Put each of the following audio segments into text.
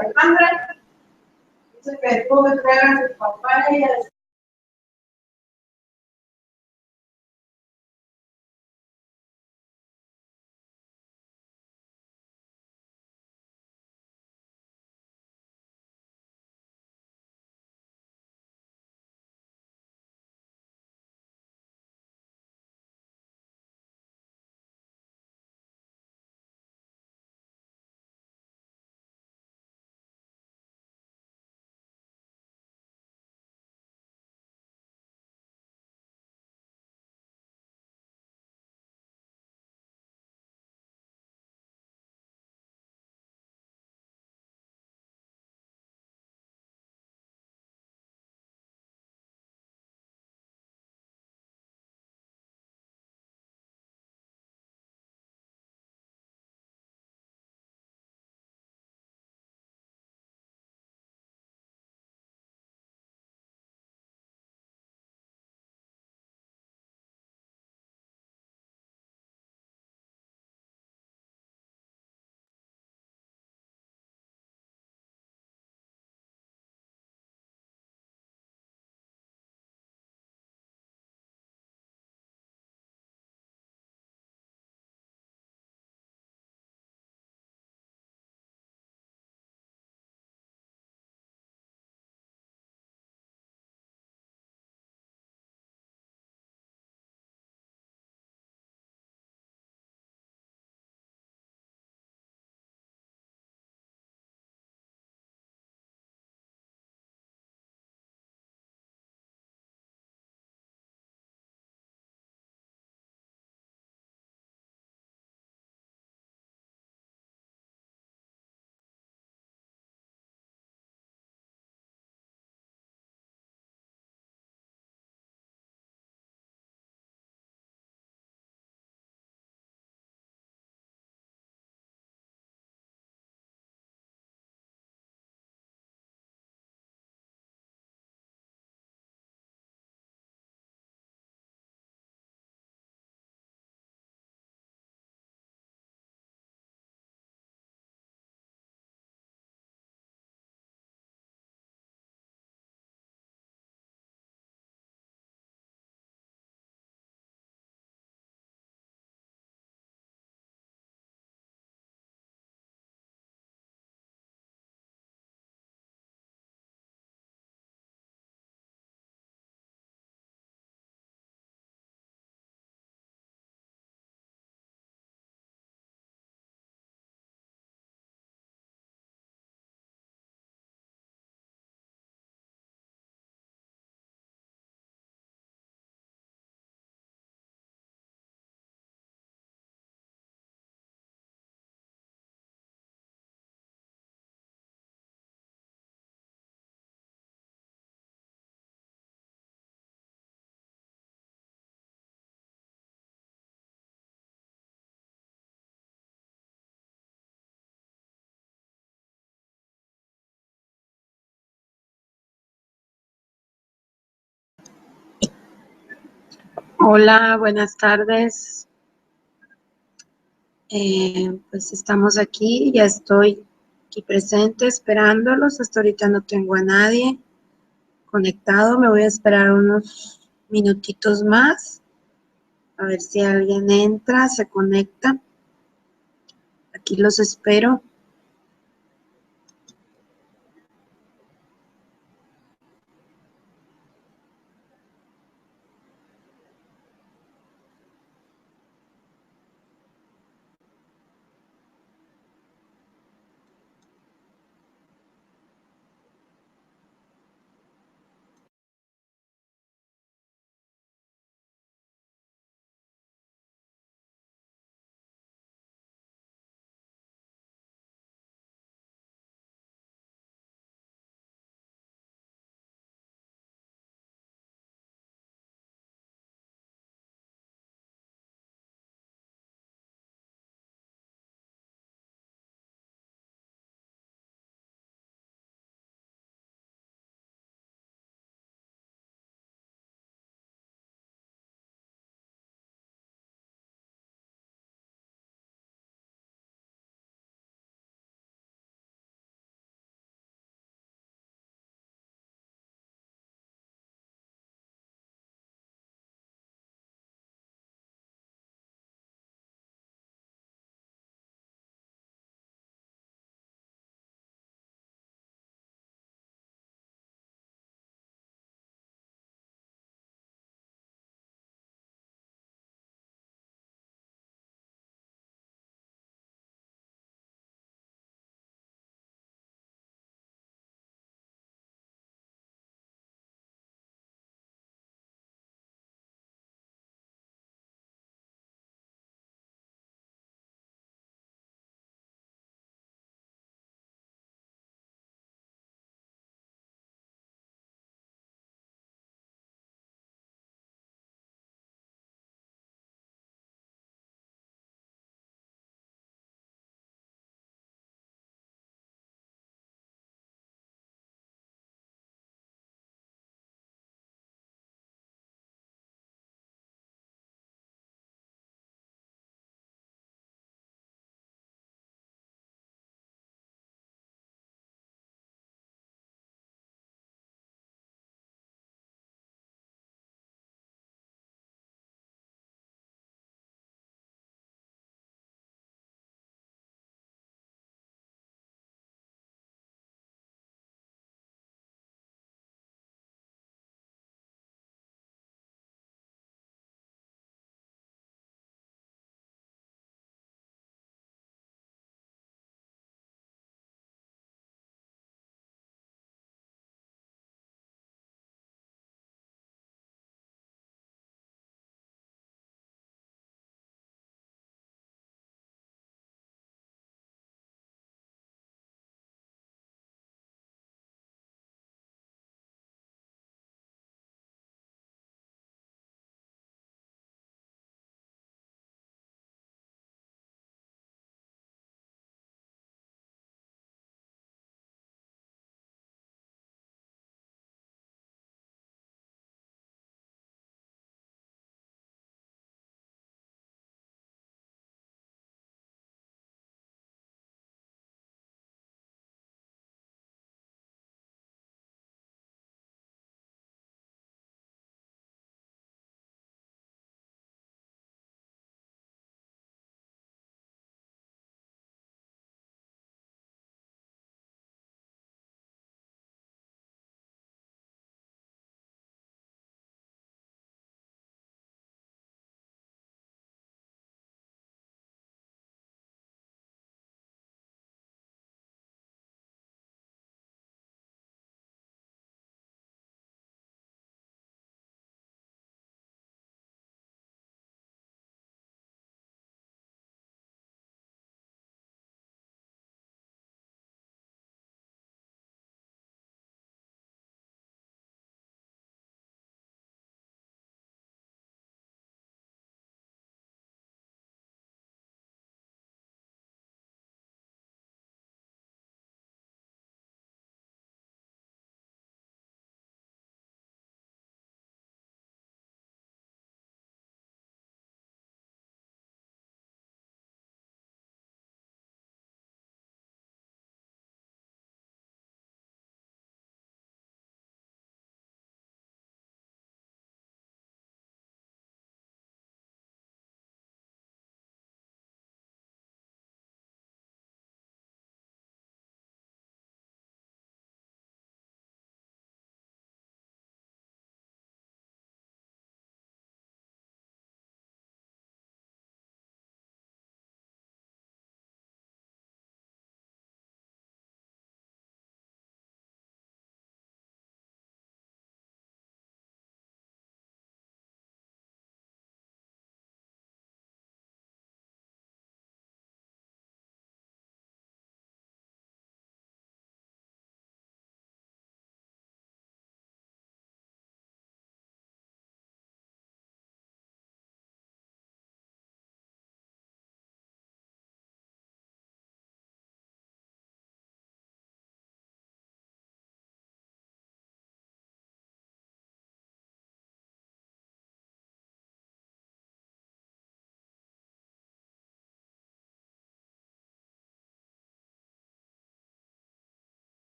Alejandra. Dice que tú me traigas el papayas. Hola, buenas tardes. Pues estamos aquí, ya estoy aquí presente esperándolos. Hasta ahorita no tengo a nadie conectado. Me voy a esperar unos minutitos más. A ver si alguien entra, se conecta. Aquí los espero.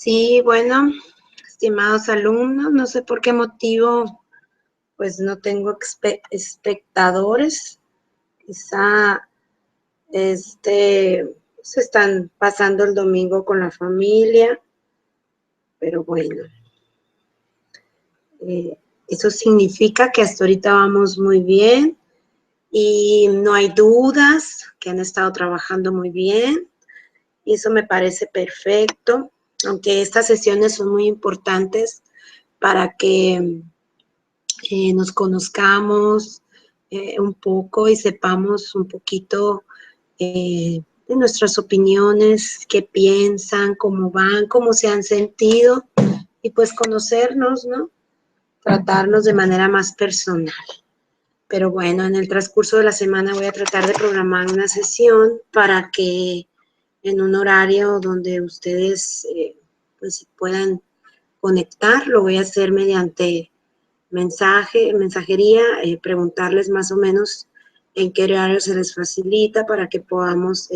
Sí, bueno, estimados alumnos, no sé por qué motivo, pues no tengo espectadores. Quizá se están pasando el domingo con la familia, pero bueno, eso significa que hasta ahorita vamos muy bien y no hay dudas, que han estado trabajando muy bien y eso me parece perfecto, aunque estas sesiones son muy importantes para que nos conozcamos un poco y sepamos un poquito de nuestras opiniones, qué piensan, cómo van, cómo se han sentido y pues conocernos, ¿no? Tratarnos de manera más personal. Pero bueno, en el transcurso de la semana voy a tratar de programar una sesión para que en un horario donde ustedes pues puedan conectar, lo voy a hacer mediante mensajería, preguntarles más o menos en qué horario se les facilita para que podamos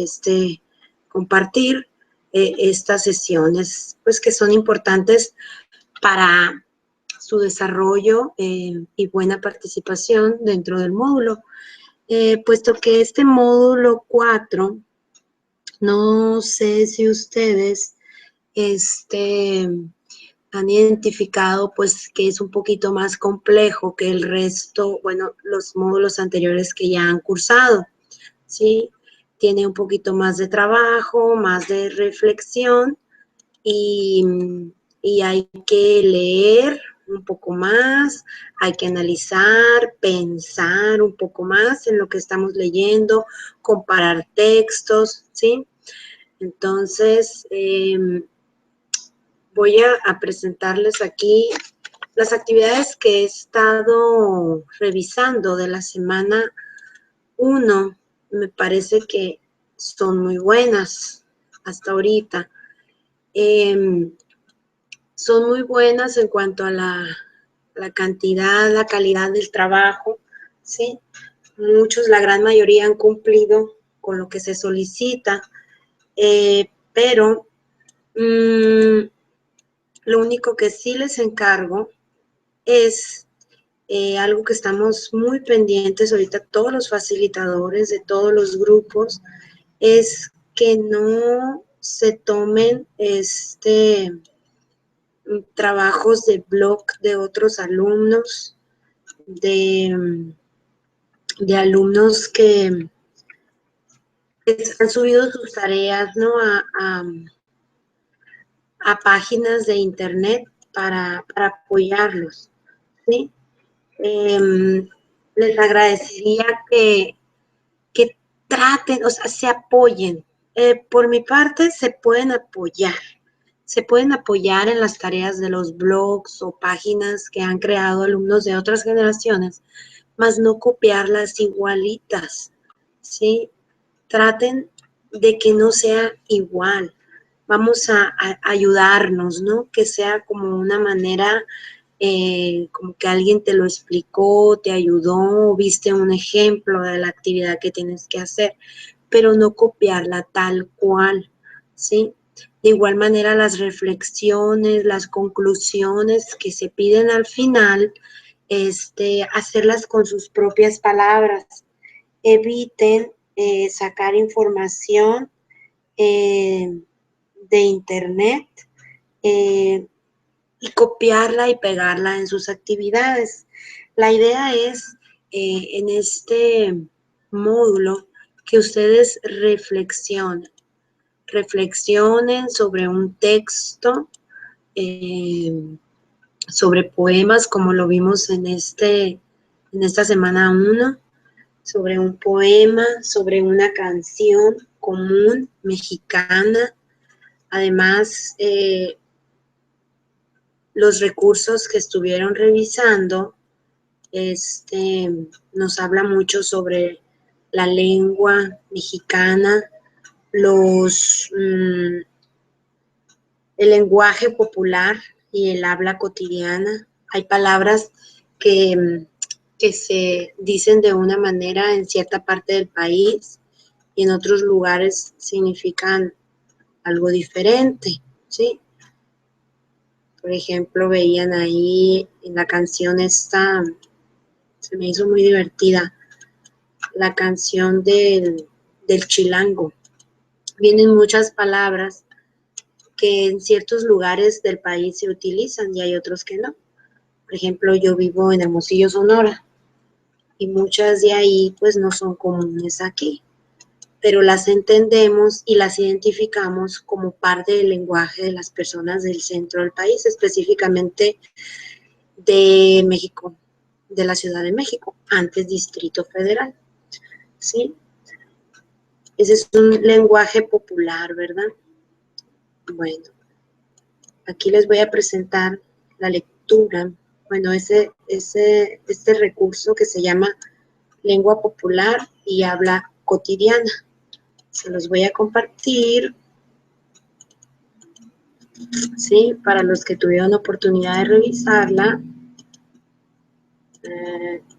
compartir estas sesiones, pues que son importantes para su desarrollo y buena participación dentro del módulo. Puesto que este módulo 4, no sé si ustedes han identificado pues que es un poquito más complejo que el resto, bueno, los módulos anteriores que ya han cursado, ¿sí? Tiene un poquito más de trabajo, más de reflexión y, y hay que leer un poco más, hay que analizar, pensar un poco más en lo que estamos leyendo, comparar textos, ¿sí? Entonces, voy a presentarles aquí las actividades que he estado revisando de la semana 1. Me parece que son muy buenas hasta ahorita. Son muy buenas en cuanto a la cantidad, la calidad del trabajo, ¿sí? Muchos, la gran mayoría han cumplido con lo que se solicita, pero lo único que sí les encargo es algo que estamos muy pendientes ahorita, todos los facilitadores de todos los grupos, es que no se tomen trabajos de blog de otros alumnos, de alumnos que han subido sus tareas, ¿no? A páginas de internet para apoyarlos, ¿sí? Les agradecería que traten, o sea, se apoyen. Por mi parte, se pueden apoyar en las tareas de los blogs o páginas que han creado alumnos de otras generaciones, más no copiarlas igualitas, ¿sí? Traten de que no sea igual. Vamos a ayudarnos, ¿no? Que sea como una manera, como que alguien te lo explicó, te ayudó, viste un ejemplo de la actividad que tienes que hacer, pero no copiarla tal cual, ¿sí? De igual manera, las reflexiones, las conclusiones que se piden al final, hacerlas con sus propias palabras. Eviten sacar información de internet y copiarla y pegarla en sus actividades. La idea es, en este módulo, que ustedes reflexionen sobre un texto, sobre poemas, como lo vimos en esta semana 1, sobre un poema, sobre una canción común mexicana. Además, los recursos que estuvieron revisando nos habla mucho sobre la lengua mexicana, el lenguaje popular y el habla cotidiana. Hay palabras que se dicen de una manera en cierta parte del país y en otros lugares significan algo diferente, ¿sí? Por ejemplo, veían ahí en la canción esta, se me hizo muy divertida, la canción del chilango. Vienen muchas palabras que en ciertos lugares del país se utilizan y hay otros que no. Por ejemplo, yo vivo en Hermosillo, Sonora, y muchas de ahí pues no son comunes aquí, pero las entendemos y las identificamos como parte del lenguaje de las personas del centro del país, específicamente de México, de la Ciudad de México, antes Distrito Federal, ¿sí? Ese es un lenguaje popular, ¿verdad? Bueno, aquí les voy a presentar la lectura, bueno, este recurso que se llama lengua popular y habla cotidiana. Se los voy a compartir, ¿sí? Para los que tuvieron oportunidad de revisarla,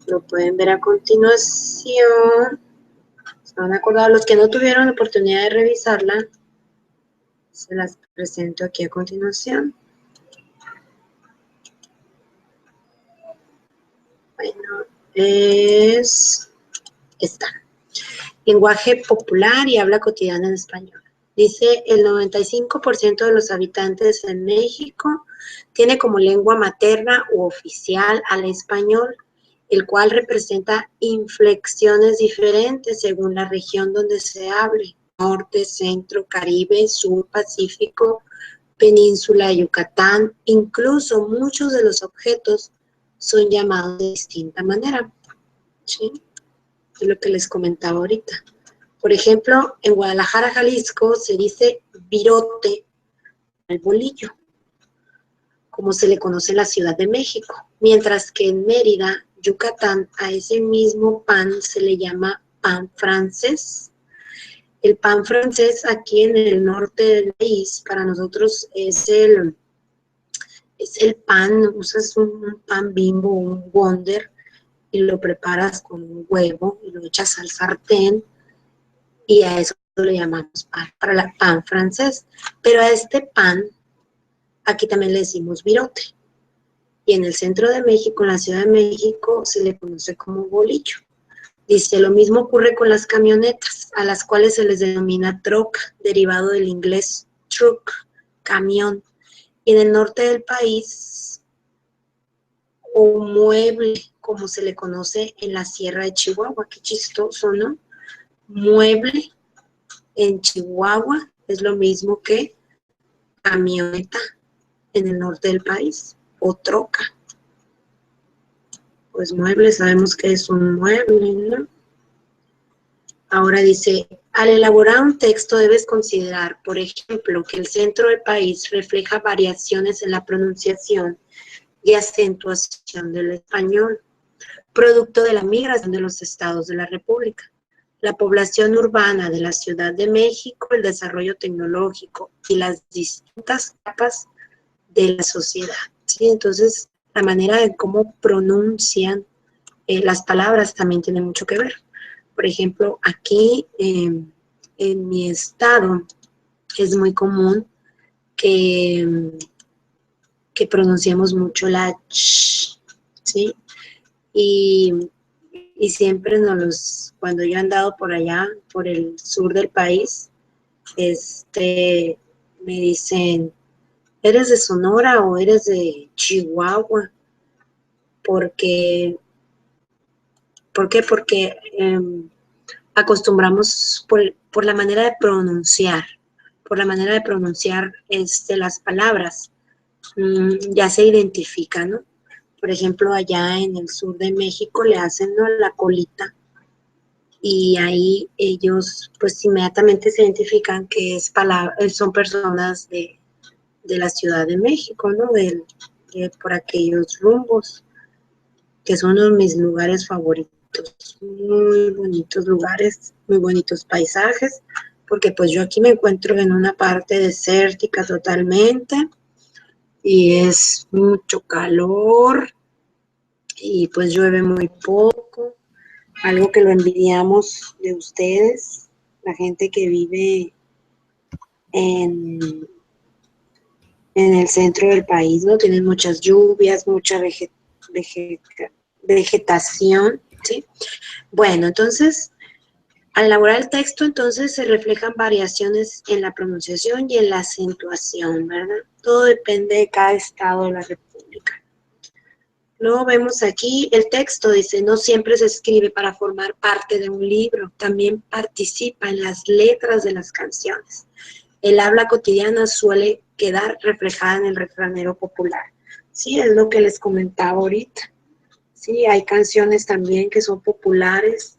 lo pueden ver a continuación. Se van a acordar, los que no tuvieron oportunidad de revisarla, se las presento aquí a continuación. Bueno, es esta. Lenguaje popular y habla cotidiana en español. Dice, el 95% de los habitantes en México tiene como lengua materna u oficial al español, el cual representa inflexiones diferentes según la región donde se hable. Norte, centro, Caribe, sur, Pacífico, península de Yucatán. Incluso muchos de los objetos son llamados de distinta manera. ¿Sí? Es lo que les comentaba ahorita. Por ejemplo, en Guadalajara, Jalisco, se dice virote al bolillo, como se le conoce en la Ciudad de México, mientras que en Mérida, Yucatán, a ese mismo pan se le llama pan francés. El pan francés aquí en el norte del país, para nosotros es el pan, usas un pan Bimbo, un Wonder, y lo preparas con un huevo y lo echas al sartén, y a eso le llamamos pan, para la pan francés. Pero a este pan, aquí también le decimos virote. Y en el centro de México, en la Ciudad de México, se le conoce como bolillo. Dice, lo mismo ocurre con las camionetas, a las cuales se les denomina troca, derivado del inglés truck, camión. Y en el norte del país, o mueble, como se le conoce en la Sierra de Chihuahua. Qué chistoso, ¿no? Mueble en Chihuahua es lo mismo que camioneta en el norte del país, o troca. Pues mueble, sabemos que es un mueble, ¿no? Ahora dice, al elaborar un texto debes considerar, por ejemplo, que el centro del país refleja variaciones en la pronunciación y acentuación del español, producto de la migración de los estados de la República, la población urbana de la Ciudad de México, el desarrollo tecnológico y las distintas capas de la sociedad, ¿sí? Entonces, la manera de cómo pronuncian las palabras también tiene mucho que ver. Por ejemplo, aquí en mi estado es muy común que pronunciemos mucho la ch, ¿sí? Y siempre cuando yo he andado por allá, por el sur del país, me dicen, ¿eres de Sonora o eres de Chihuahua? Porque, ¿por qué? Porque acostumbramos por la manera de pronunciar, las palabras, ya se identifica, ¿no? Por ejemplo, allá en el sur de México le hacen, ¿no?, la colita, y ahí ellos pues inmediatamente se identifican que son personas de la Ciudad de México, ¿no? Por aquellos rumbos, que son uno de mis lugares favoritos. Muy bonitos lugares, muy bonitos paisajes, porque pues yo aquí me encuentro en una parte desértica totalmente, y es mucho calor, y pues llueve muy poco, algo que lo envidiamos de ustedes, la gente que vive en en el centro del país, ¿no? Tienen muchas lluvias, mucha vegetación, ¿sí? Bueno, entonces, al elaborar el texto, entonces se reflejan variaciones en la pronunciación y en la acentuación, ¿verdad? Todo depende de cada estado de la República. Luego vemos aquí el texto, dice, no siempre se escribe para formar parte de un libro, también participa en las letras de las canciones. El habla cotidiana suele quedar reflejada en el refranero popular. Sí, es lo que les comentaba ahorita. Sí, hay canciones también que son populares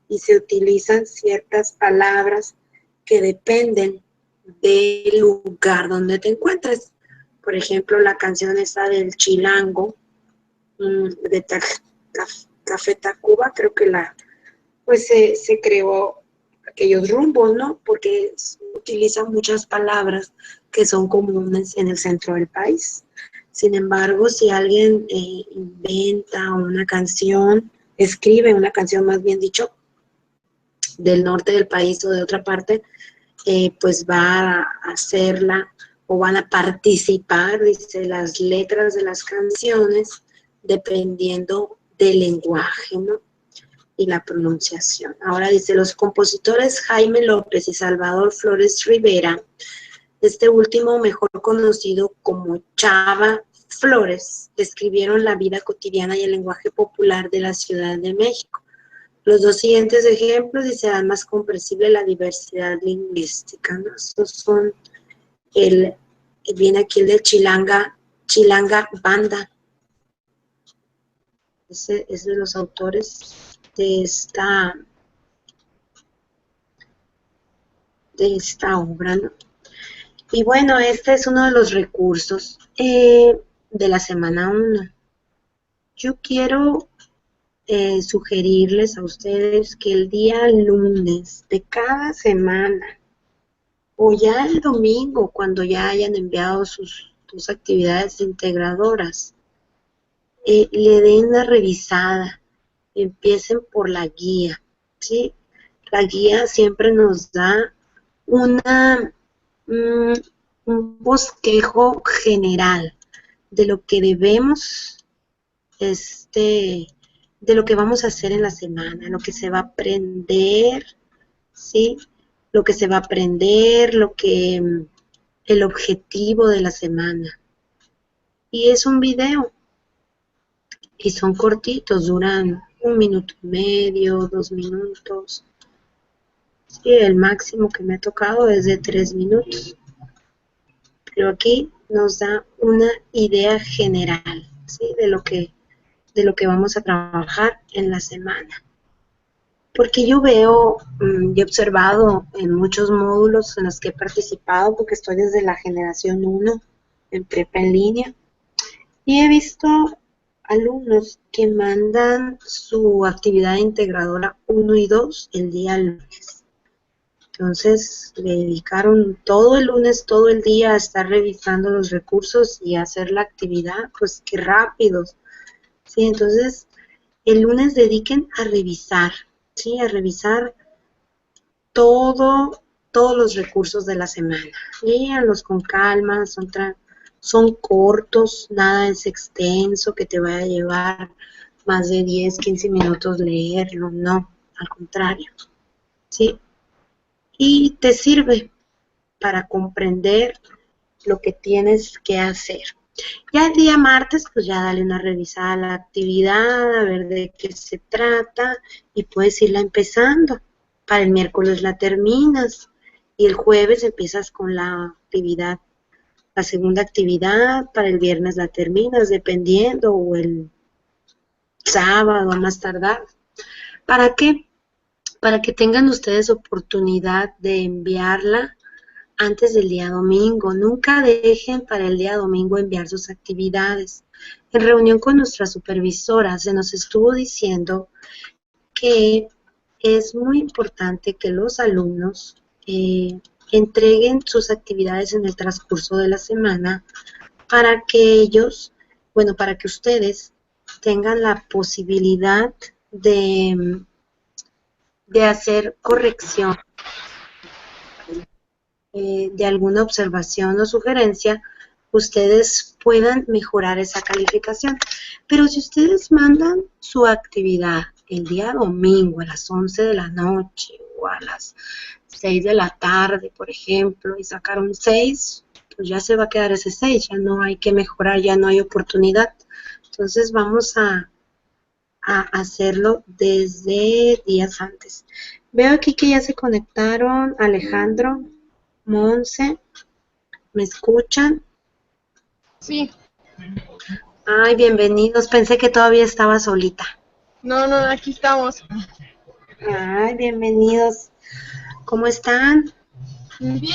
y se utilizan ciertas palabras que dependen del lugar donde te encuentres. Por ejemplo, la canción esta del Chilango, de Café Tacuba, creo que pues se creó aquellos rumbos, ¿no? Porque utilizan muchas palabras que son comunes en el centro del país. Sin embargo, si alguien inventa una canción, escribe una canción, más bien dicho, del norte del país o de otra parte, pues va a hacerla o van a participar, dice, las letras de las canciones, dependiendo del lenguaje, ¿no? Y la pronunciación. Ahora dice, los compositores Jaime López y Salvador Flores Rivera, este último mejor conocido como Chava Flores, describieron la vida cotidiana y el lenguaje popular de la Ciudad de México. Los dos siguientes ejemplos y serán más comprensible la diversidad lingüística, ¿no? Estos son viene aquí el de Chilanga Banda. Ese es de los autores de esta obra, ¿no? Y bueno, este es uno de los recursos de la semana 1. Yo quiero sugerirles a ustedes que el día lunes de cada semana o ya el domingo, cuando ya hayan enviado sus actividades integradoras, le den una revisada, empiecen por la guía, ¿sí? La guía siempre nos da un bosquejo general de lo que debemos, de lo que vamos a hacer en la semana, lo que se va a aprender, ¿sí? Lo que se va a aprender, el objetivo de la semana. Y es un video, y son cortitos, duran 1,5 minutos, 2 minutos. Sí, el máximo que me ha tocado es de 3 minutos. Pero aquí nos da una idea general, ¿sí? de lo que vamos a trabajar en la semana. Porque yo veo y he observado en muchos módulos en los que he participado, porque estoy desde la generación 1 en prepa en línea, y he visto alumnos que mandan su actividad integradora 1 y 2 el día lunes. Entonces le dedicaron todo el lunes, todo el día a estar revisando los recursos y a hacer la actividad, pues qué rápidos. Sí, entonces el lunes dediquen a revisar, ¿sí? A revisar todos los recursos de la semana. Léanlos con calma, son cortos, nada es extenso que te vaya a llevar más de 10, 15 minutos leerlo, no, al contrario, ¿sí? Y te sirve para comprender lo que tienes que hacer. Ya el día martes, pues ya dale una revisada a la actividad, a ver de qué se trata y puedes irla empezando. Para el miércoles la terminas y el jueves empiezas con la actividad, la segunda actividad, para el viernes la terminas, dependiendo, o el sábado a más tardar. ¿Para qué? Para que tengan ustedes oportunidad de enviarla antes del día domingo. Nunca dejen para el día domingo enviar sus actividades. En reunión con nuestra supervisora se nos estuvo diciendo que es muy importante que los alumnos entreguen sus actividades en el transcurso de la semana para que ellos, bueno, para que ustedes tengan la posibilidad de hacer corrección de alguna observación o sugerencia ustedes puedan mejorar esa calificación. Pero si ustedes mandan su actividad el día domingo a las 11 de la noche o a las 6 de la tarde, por ejemplo, y sacaron 6, pues ya se va a quedar ese 6, ya no hay que mejorar, ya no hay oportunidad. Entonces vamos a hacerlo desde días antes. Veo aquí que ya se conectaron Alejandro, Monse, ¿me escuchan? Sí. Ay, bienvenidos, pensé que todavía estaba solita. No, no, aquí estamos. Ay, bienvenidos. ¿Cómo están? Bien.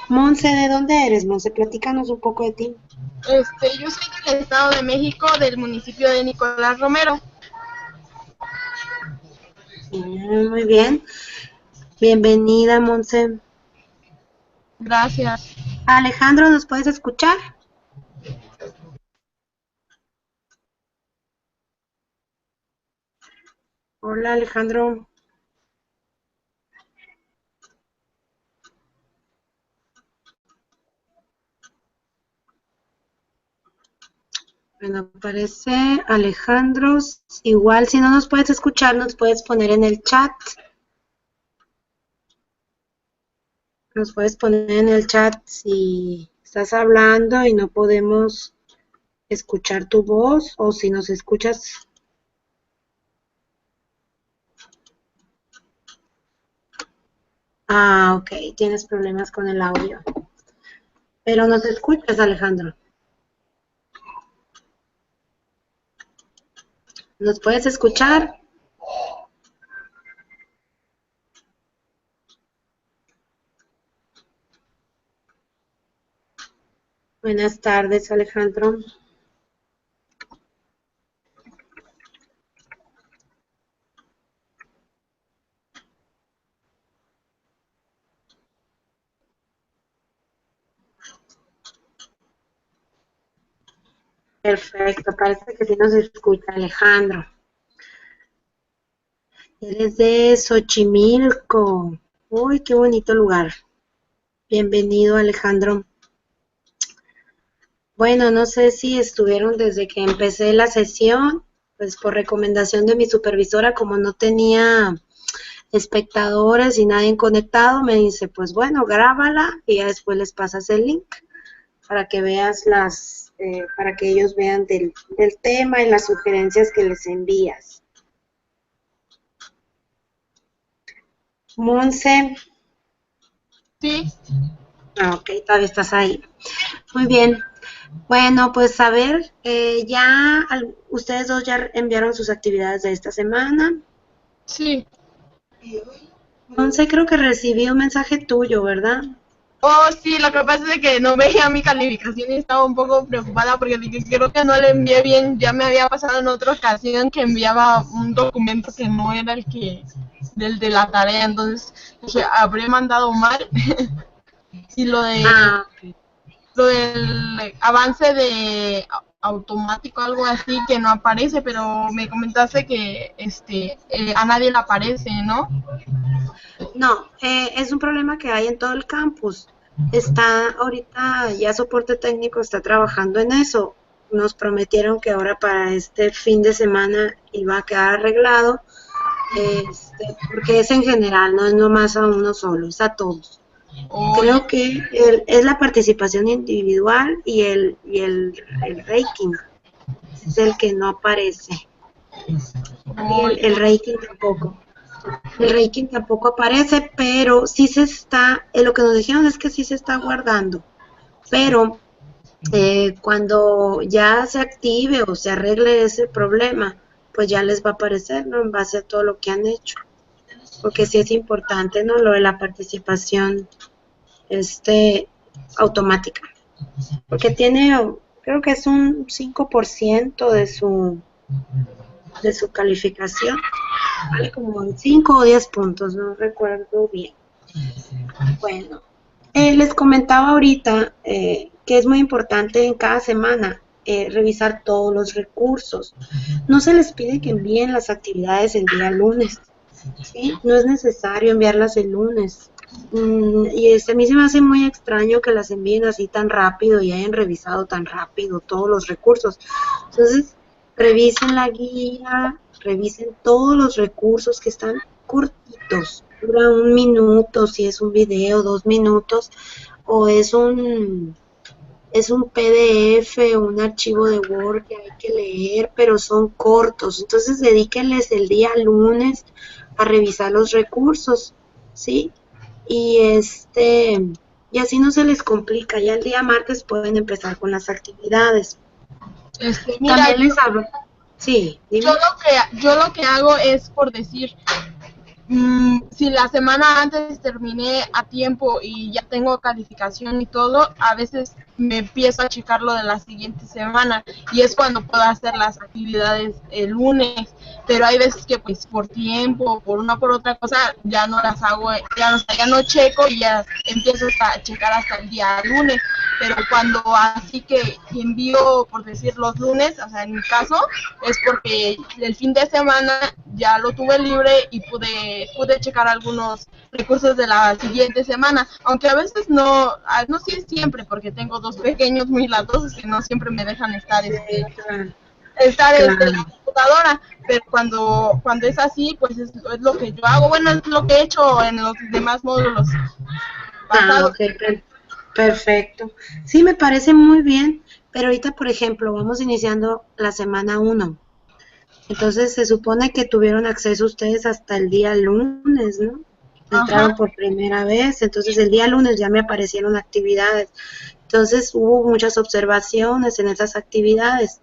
Monse, ¿de dónde eres, Monse? Platícanos un poco de ti. Yo soy del Estado de México, del municipio de Nicolás Romero. Muy bien. Bienvenida, Monse. Gracias. Alejandro, ¿nos puedes escuchar? Hola, Alejandro. Bueno, aparece Alejandro. Igual, si no nos puedes escuchar, nos puedes poner en el chat. Nos puedes poner en el chat si estás hablando y no podemos escuchar tu voz, o si nos escuchas. Ah, ok, tienes problemas con el audio. Pero nos escuchas, Alejandro. ¿Nos puedes escuchar? Buenas tardes, Alejandro. Perfecto, parece que sí nos escucha, Alejandro. Eres de Xochimilco. Uy, qué bonito lugar. Bienvenido, Alejandro. Bueno, no sé si estuvieron desde que empecé la sesión, pues por recomendación de mi supervisora, como no tenía espectadores y nadie conectado, me dice, pues bueno, grábala y ya después les pasas el link para que veas para que ellos vean del tema y las sugerencias que les envías. Monse. Sí. Ah, ok, todavía estás ahí. Muy bien. Bueno, pues a ver, ustedes dos ya enviaron sus actividades de esta semana. Sí. Monse, creo que recibí un mensaje tuyo, ¿verdad? Oh, sí, lo que pasa es que no veía mi calificación y estaba un poco preocupada porque dije, creo que no le envié bien. Ya me había pasado en otra ocasión que enviaba un documento que no era del de la tarea, entonces dije, habré mandado mal. Y Ah, ok. lo del avance de automático, algo así, que no aparece, pero me comentaste que a nadie le aparece, ¿no? No, es un problema que hay en todo el campus. Está ahorita, ya soporte técnico está trabajando en eso. Nos prometieron que ahora para este fin de semana iba a quedar arreglado, porque es en general, no es nomás a uno solo, es a todos. Oye, Creo que es la participación individual y el ranking es el que no aparece. Y oye, el rating tampoco. El ranking tampoco aparece, pero sí lo que nos dijeron es que sí se está guardando, pero cuando ya se active o se arregle ese problema, pues ya les va a aparecer, ¿no? En base a todo lo que han hecho, porque sí es importante, ¿no? Lo de la participación automática, porque creo que es un 5% de su calificación, vale como 5 o 10 puntos, no recuerdo bien. Bueno, les comentaba ahorita que es muy importante en cada semana revisar todos los recursos. No se les pide que envíen las actividades el día lunes, ¿sí? No es necesario enviarlas el lunes. Y a mí se me hace muy extraño que las envíen así tan rápido y hayan revisado tan rápido todos los recursos. Entonces, revisen la guía, revisen todos los recursos que están cortitos. Dura 1 minuto, si es un video, 2 minutos, o es un PDF, un archivo de Word que hay que leer, pero son cortos. Entonces, dedíquenles el día lunes a revisar los recursos, ¿sí? Y y así no se les complica. Ya el día martes pueden empezar con las actividades. Mira, También les hablo. Sí, dime. yo lo que hago es por decir, si la semana antes terminé a tiempo y ya tengo calificación y todo, a veces me empiezo a checar lo de la siguiente semana y es cuando puedo hacer las actividades el lunes, pero hay veces que pues por tiempo, por una por otra cosa, ya no las hago, ya no checo y ya empiezo a checar hasta el día lunes, pero cuando así que envío, por decir, los lunes, o sea, en mi caso, es porque el fin de semana ya lo tuve libre y pude checar algunos recursos de la siguiente semana, aunque a veces no sí siempre, porque tengo dos pequeños muy latosos que no siempre me dejan estar Claro, en la claro. computadora, pero cuando es así, pues es lo que yo hago, bueno, es lo que he hecho en los demás módulos pasados. Ok, perfecto. Sí, me parece muy bien, pero ahorita, por ejemplo, vamos iniciando la semana 1. Entonces, se supone que tuvieron acceso ustedes hasta el día lunes, ¿no? Ajá. Entraron por primera vez, entonces el día lunes ya me aparecieron actividades. Entonces, hubo muchas observaciones en esas actividades.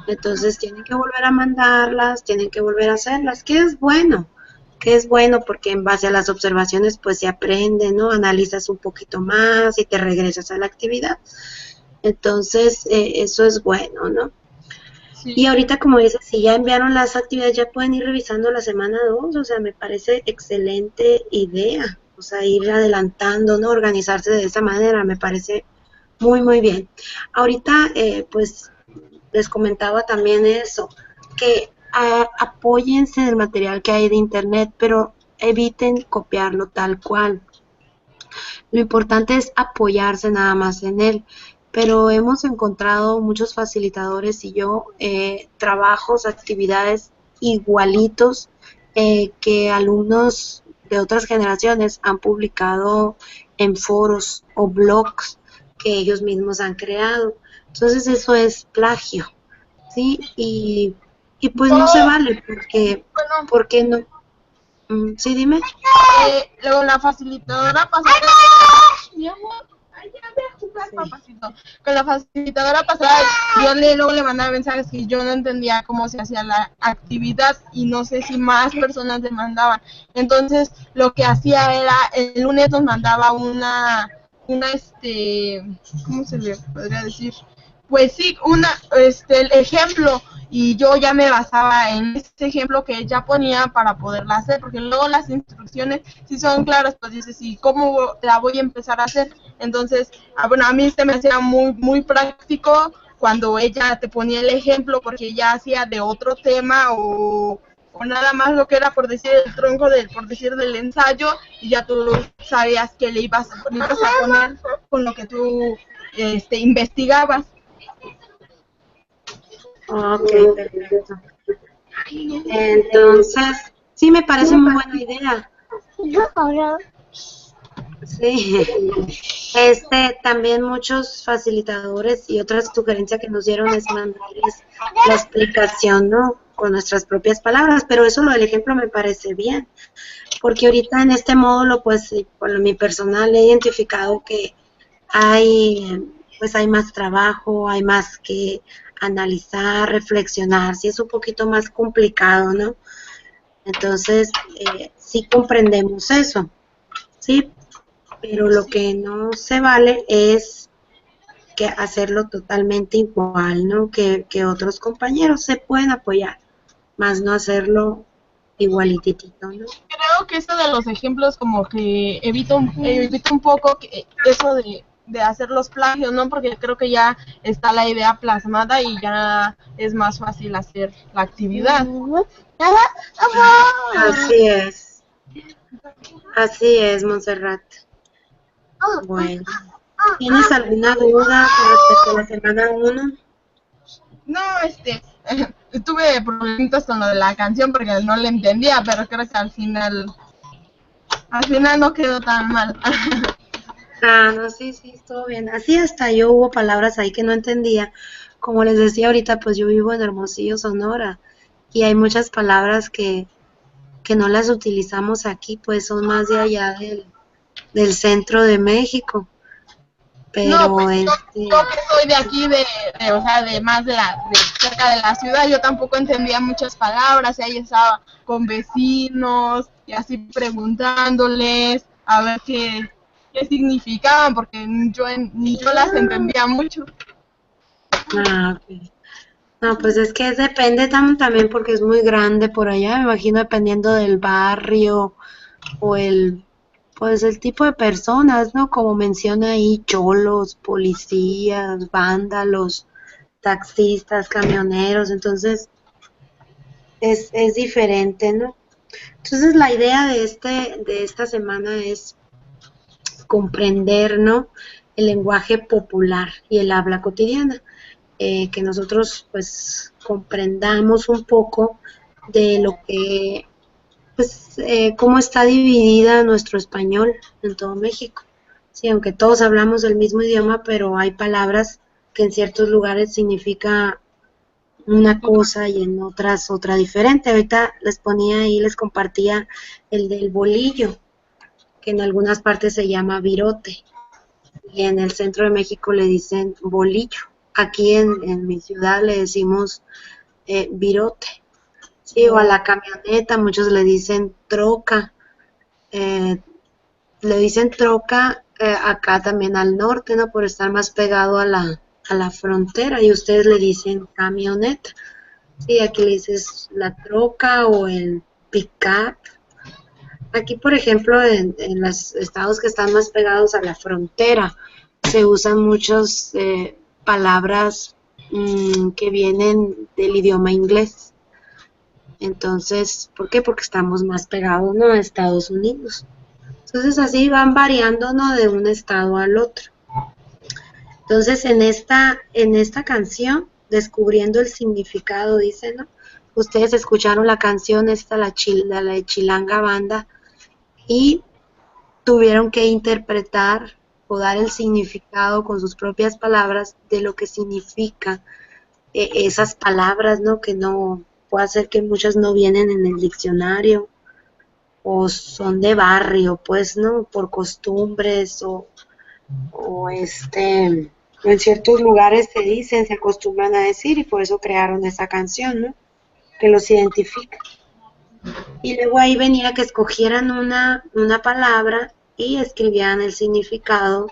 Entonces, tienen que volver a mandarlas, tienen que volver a hacerlas, que es bueno porque en base a las observaciones pues se aprende, ¿no? Analizas un poquito más y te regresas a la actividad. Entonces, eso es bueno, ¿no? Sí. Y ahorita, como dices, si ya enviaron las actividades, ya pueden ir revisando la semana 2, o sea, me parece excelente idea, o sea, ir adelantando, ¿no? Organizarse de esa manera, me parece muy, muy bien. Ahorita, pues, les comentaba también eso, que apóyense del material que hay de internet, pero eviten copiarlo tal cual. Lo importante es apoyarse nada más en él, pero hemos encontrado muchos facilitadores y yo trabajos, actividades igualitos que alumnos de otras generaciones han publicado en foros o blogs que ellos mismos han creado. Entonces eso es plagio, ¿sí? Y pues Yo, no se vale bueno, porque no. Sí, dime. luego la facilitadora pasada, mi amor, ay, ya ve a jugar, Sí. papacito. Con la facilitadora pasada, luego le mandaba mensajes que yo no entendía cómo se hacía la actividad y no sé si más personas le mandaban. Entonces, lo que hacía era, el lunes nos mandaba ¿cómo se le podría decir? Pues sí, el ejemplo, y yo ya me basaba en ese ejemplo que ella ponía para poderla hacer, porque luego las instrucciones sí son claras, pues dices, ¿y cómo la voy a empezar a hacer? Entonces, bueno, a mí se me hacía muy, muy práctico cuando ella te ponía el ejemplo, porque ella hacía de otro tema o nada más lo que era por decir el tronco por decir del ensayo, y ya tú sabías que le ibas a poner con lo que tú investigabas. Ok, perfecto. Entonces, sí me parece muy buena idea. Sí. También muchos facilitadores y otra sugerencia que nos dieron es mandarles la explicación, ¿no? Con nuestras propias palabras, pero eso lo del ejemplo me parece bien, porque ahorita en este módulo, pues, por mi personal he identificado que hay más trabajo, hay más que analizar, reflexionar, sí es un poquito más complicado, ¿no? Entonces, sí comprendemos eso, ¿sí? Pero lo que no se vale es que hacerlo totalmente igual, ¿no? Que otros compañeros se pueden apoyar, más no hacerlo igualititito, ¿no? Creo que eso de los ejemplos como que evita un poco eso de hacer los plagios, ¿no? Porque creo que ya está la idea plasmada y ya es más fácil hacer la actividad. Así es. Así es, Montserrat. Bueno, ¿tienes alguna duda con respecto a la semana 1? No, tuve problemitas con lo de la canción porque no la entendía, pero creo que al final no quedó tan mal. Ah, no, sí, sí, estuvo bien. Así hasta yo hubo palabras ahí que no entendía. Como les decía ahorita, pues yo vivo en Hermosillo, Sonora, y hay muchas palabras que no las utilizamos aquí, pues son más de allá del centro de México. No, pues Pero yo que soy de aquí, o sea, de más de cerca de la ciudad, yo tampoco entendía muchas palabras, y ahí estaba con vecinos y así preguntándoles a ver qué significaban, porque ni yo las entendía mucho. ok. No, pues es que depende también porque es muy grande por allá, me imagino dependiendo del barrio o pues el tipo de personas, ¿no? Como menciona ahí, cholos, policías, vándalos, taxistas, camioneros, entonces es diferente, ¿no? Entonces la idea de esta semana es comprender, ¿no? El lenguaje popular y el habla cotidiana. Que nosotros pues comprendamos un poco de lo que, pues, cómo está dividida nuestro español en todo México. Sí, aunque todos hablamos el mismo idioma, pero hay palabras que en ciertos lugares significa una cosa y en otras otra diferente. Ahorita les ponía ahí, les compartía el del bolillo, que en algunas partes se llama virote y en el centro de México le dicen bolillo. Aquí en mi ciudad le decimos virote. Sí, o a la camioneta, muchos le dicen troca. Eh, Le dicen troca acá también al norte, ¿no? Por estar más pegado a la frontera y ustedes le dicen camioneta. Sí, aquí le dices la troca o el pick-up. Aquí, por ejemplo, en los estados que están más pegados a la frontera, se usan muchas palabras que vienen del idioma inglés. Entonces, ¿por qué? Porque estamos más pegados, ¿no? A Estados Unidos. Entonces, así van variando, ¿no? De un estado al otro. Entonces, en esta canción, descubriendo el significado, dice, ¿no? Ustedes escucharon la canción esta, la de Chilanga Banda, y tuvieron que interpretar o dar el significado con sus propias palabras de lo que significa esas palabras, ¿no? Que no, puede ser que muchas no vienen en el diccionario o son de barrio, pues, ¿no? Por costumbres o en ciertos lugares se dicen, se acostumbran a decir y por eso crearon esa canción, ¿no? Que los identifica. Y luego ahí venía que escogieran una palabra y escribían el significado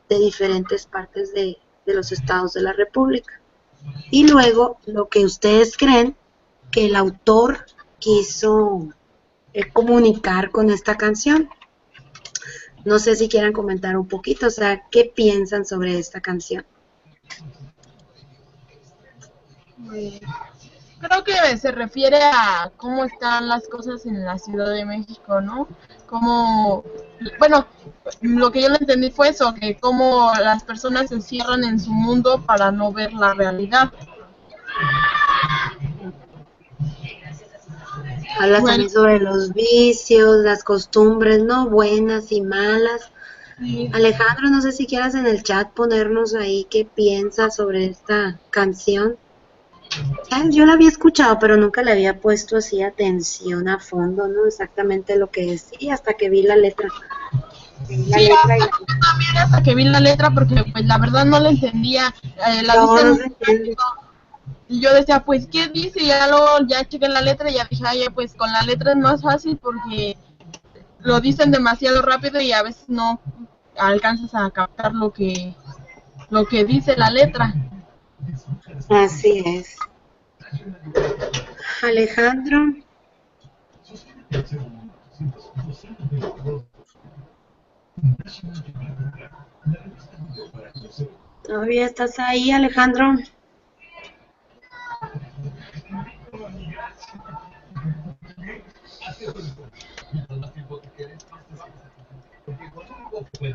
de diferentes partes de los estados de la República. Y luego lo que ustedes creen que el autor quiso comunicar con esta canción. No sé si quieran comentar un poquito, o sea, ¿qué piensan sobre esta canción? Creo que se refiere a cómo están las cosas en la Ciudad de México, ¿no? Como, bueno, lo que yo le entendí fue eso, que cómo las personas se encierran en su mundo para no ver la realidad. Habla Bueno, también sobre los vicios, las costumbres, ¿no? Buenas y malas. sí, Alejandro, no sé si quieras en el chat ponernos ahí qué piensas sobre esta canción. ¿Sabes? Yo la había escuchado, pero nunca le había puesto así atención a fondo, ¿no? Exactamente lo que decía hasta que vi la letra. Vi la sí, letra y también hasta que vi la letra porque pues la verdad no la entendía, la no, dicen no muy se entiende. rápido y yo decía pues qué dice y ya luego ya chequé la letra y ya dije ay pues con la letra es más fácil porque lo dicen demasiado rápido y a veces no alcanzas a captar lo que dice la letra. Así es. Alejandro, ¿todavía estás ahí, Alejandro? Pues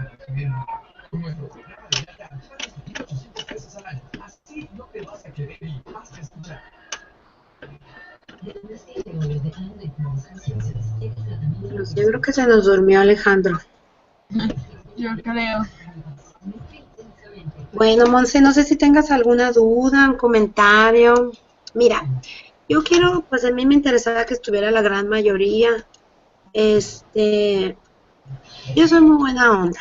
yo creo que se nos durmió Alejandro. Yo creo. Bueno, Monse, no sé si tengas alguna duda, un comentario. Mira, yo quiero, pues a mí me interesaba que estuviera la gran mayoría. Este, yo soy muy buena onda.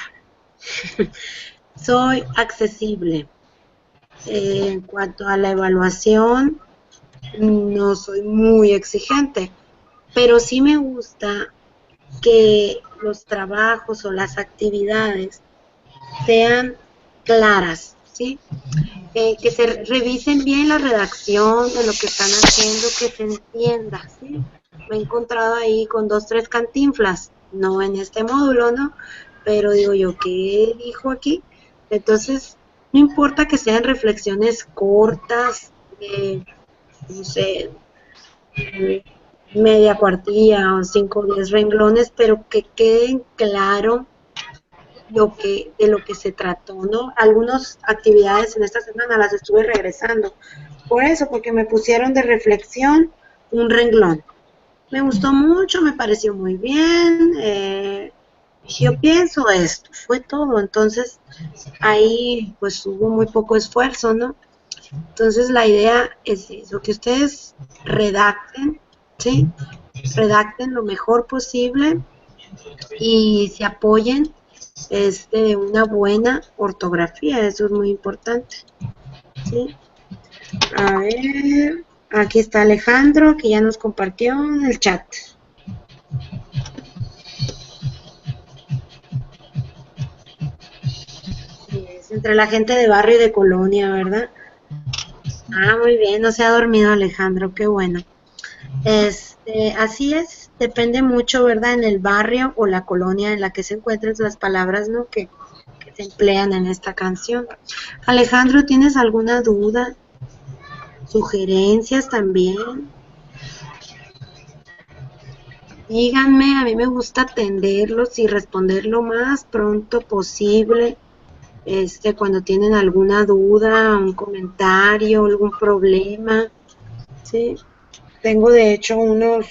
Soy accesible. En cuanto a la evaluación, no soy muy exigente, pero sí me gusta que los trabajos o las actividades sean claras, ¿sí? Que se revisen bien la redacción de lo que están haciendo, que se entienda, ¿sí? Me he encontrado ahí con 2, 3 cantinflas, no en este módulo, ¿no? Pero digo yo, ¿qué dijo aquí? Entonces, no importa que sean reflexiones cortas, no sé, media cuartilla o 5 o 10 renglones, pero que queden claro de lo que se trató, ¿no? Algunas actividades en esta semana las estuve regresando. Por eso, porque me pusieron de reflexión un renglón. Me gustó mucho, me pareció muy bien. Yo pienso esto, fue todo. Entonces, ahí pues hubo muy poco esfuerzo, ¿no? Entonces, la idea es eso, que ustedes redacten, ¿sí? Redacten lo mejor posible y se apoyen de una buena ortografía, eso es muy importante, ¿sí? A ver, aquí está Alejandro, que ya nos compartió en el chat. Sí, es entre la gente de barrio y de colonia, ¿verdad? Ah, muy bien, no se ha dormido Alejandro, qué bueno. Así es, depende mucho, ¿verdad? En el barrio o la colonia en la que se encuentren las palabras, ¿no? Que se emplean en esta canción. Alejandro, ¿tienes alguna duda? ¿Sugerencias también? Díganme, a mí me gusta atenderlos y responder lo más pronto posible, cuando tienen alguna duda, un comentario, algún problema, ¿sí? Tengo de hecho unos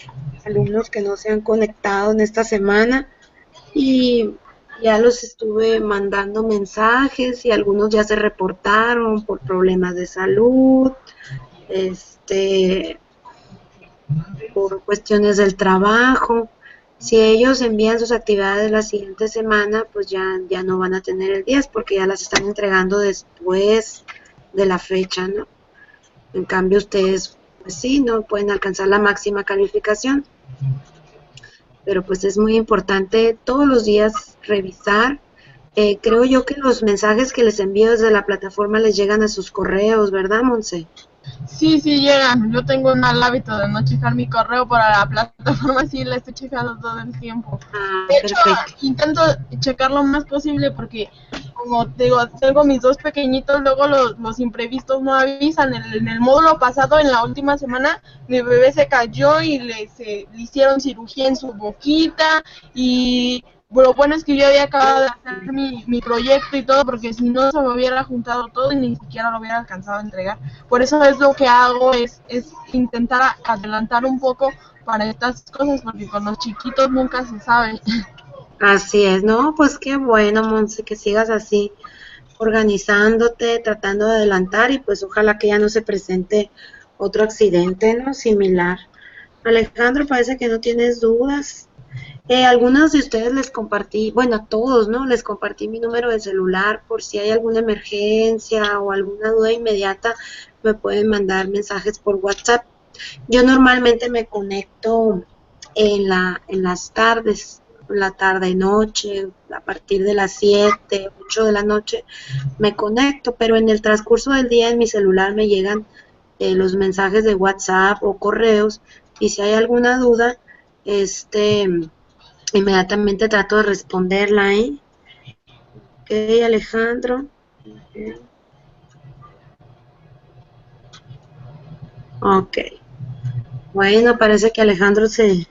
alumnos que no se han conectado en esta semana y ya los estuve mandando mensajes y algunos ya se reportaron por problemas de salud, por cuestiones del trabajo. Si ellos envían sus actividades la siguiente semana, pues ya no van a tener el 10 porque ya las están entregando después de la fecha, ¿no? En cambio, ustedes, pues sí, no pueden alcanzar la máxima calificación, pero pues es muy importante todos los días revisar. Creo yo que los mensajes que les envío desde la plataforma les llegan a sus correos, ¿verdad, Monse? Sí, sí llegan. Yo tengo un mal hábito de no checar mi correo para la plataforma, sí la estoy checando todo el tiempo. Ah, De hecho, perfecto. intento checar lo más posible porque, como te digo, tengo mis dos pequeñitos, luego los imprevistos no avisan. En el módulo pasado, en la última semana, mi bebé se cayó y le hicieron cirugía en su boquita y lo bueno es que yo había acabado de hacer mi proyecto y todo, porque si no se me hubiera juntado todo y ni siquiera lo hubiera alcanzado a entregar. Por eso es lo que hago, es intentar adelantar un poco para estas cosas, porque con los chiquitos nunca se sabe. Así es, ¿no? Pues qué bueno, Monse, que sigas así, organizándote, tratando de adelantar y pues ojalá que ya no se presente otro accidente, ¿no? Similar. Alejandro, parece que no tienes dudas. Algunos de ustedes les compartí, bueno, a todos, ¿no? Les compartí mi número de celular por si hay alguna emergencia o alguna duda inmediata, me pueden mandar mensajes por WhatsApp. Yo normalmente me conecto en las tardes, la tarde y noche, a partir de las 7, 8 de la noche, me conecto, pero en el transcurso del día en mi celular me llegan los mensajes de WhatsApp o correos y si hay alguna duda, inmediatamente trato de responderla, ¿eh? Ok, Alejandro. Ok. Bueno, parece que Alejandro se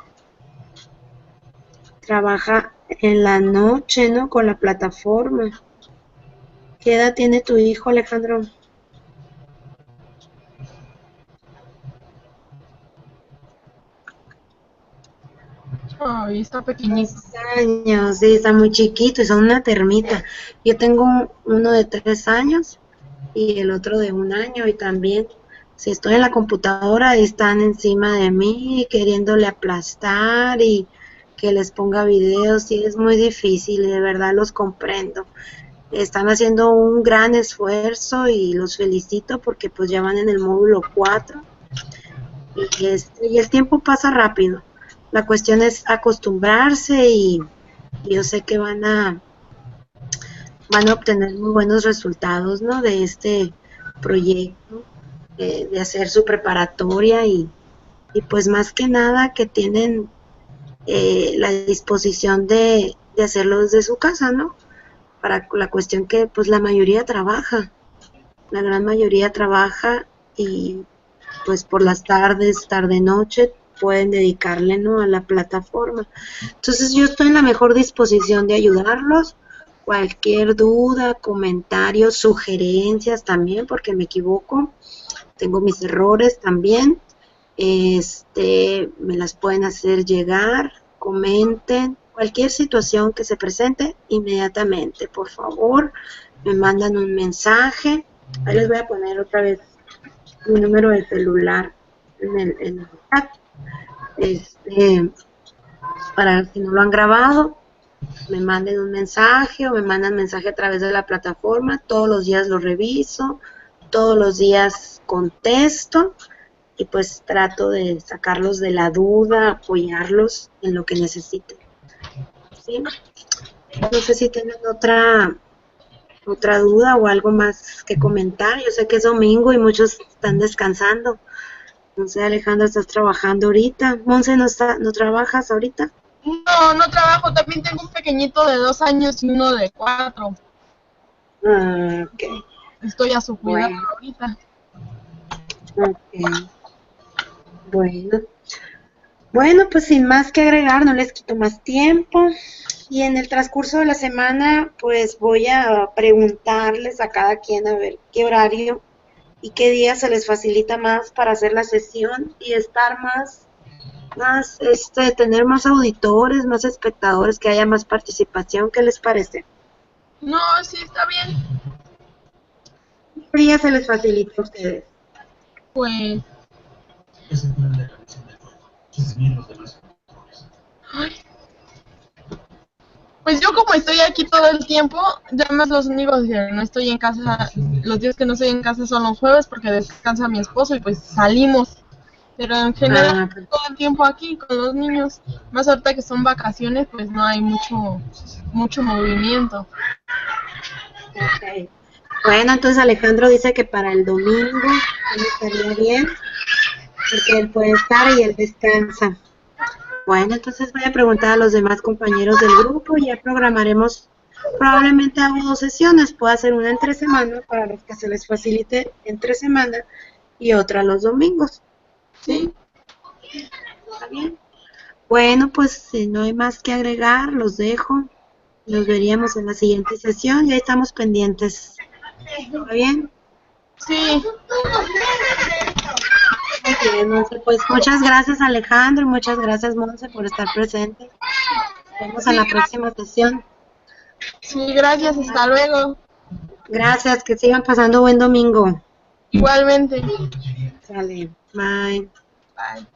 trabaja en la noche, ¿no? Con la plataforma. ¿Qué edad tiene tu hijo, Alejandro? Ay, está pequeñito. 3 años, sí, está muy chiquito y son una termita. Yo tengo uno de 3 años y el otro de 1 año y también si estoy en la computadora están encima de mí queriéndole aplastar y que les ponga videos y es muy difícil y de verdad los comprendo. Están haciendo un gran esfuerzo y los felicito porque pues ya van en el módulo 4 y el tiempo pasa rápido. La cuestión es acostumbrarse y yo sé que van a obtener muy buenos resultados, ¿no? De este proyecto, de hacer su preparatoria y pues más que nada que tienen la disposición de hacerlo desde su casa, ¿no? Para la cuestión que pues la mayoría trabaja, la gran mayoría trabaja y pues por las tardes, tarde noche, pueden dedicarle, ¿no? A la plataforma. Entonces yo estoy en la mejor disposición de ayudarlos. Cualquier duda, comentario, sugerencias también, porque me equivoco, tengo mis errores también, me las pueden hacer llegar, comenten, cualquier situación que se presente, inmediatamente, por favor, me mandan un mensaje, ahí les voy a poner otra vez mi número de celular en el chat, para si no lo han grabado, me manden un mensaje o me mandan mensaje a través de la plataforma, todos los días lo reviso, todos los días contesto y pues trato de sacarlos de la duda, apoyarlos en lo que necesiten. ¿Sí? No sé si tienen otra duda o algo más que comentar. Yo sé que es domingo y muchos están descansando. No sé, Alejandra, ¿estás trabajando ahorita? Monse, ¿no trabajas ahorita? No, no trabajo. También tengo un pequeñito de 2 años y uno de 4. Ah, ok. Estoy a su cuidado Bueno, ahorita. ok. Bueno. Bueno, pues sin más que agregar, no les quito más tiempo. Y en el transcurso de la semana, pues voy a preguntarles a cada quien a ver qué horario y qué día se les facilita más para hacer la sesión y estar tener más auditores, más espectadores, que haya más participación. ¿Qué les parece? No, sí, está bien. ¿Qué día se les facilita a ustedes? Pues, ay, pues yo como estoy aquí todo el tiempo, ya más los únicos que no estoy en casa, los días que no estoy en casa son los jueves porque descansa mi esposo y pues salimos. Pero en general Ah, todo el tiempo aquí con los niños, más ahorita que son vacaciones, pues no hay mucho movimiento. ok. Bueno, entonces Alejandro dice que para el domingo él estaría bien, porque él puede estar y él descansa. Bueno, entonces voy a preguntar a los demás compañeros del grupo y ya programaremos, probablemente hago 2 sesiones, puedo hacer una entre semana para los que se les facilite entre semana y otra los domingos. ¿Sí? Sí, ¿Está bien? Bueno, pues si no hay más que agregar, los dejo. Nos veríamos en la siguiente sesión y ahí estamos pendientes. ¿Está bien? sí, Muy bien, Monse. Pues muchas gracias Alejandro y muchas gracias Monse por estar presentes. Nos vemos en sí, la próxima sesión. sí, gracias, hasta luego. Gracias, que sigan pasando buen domingo. Igualmente. Sale, bye. Bye.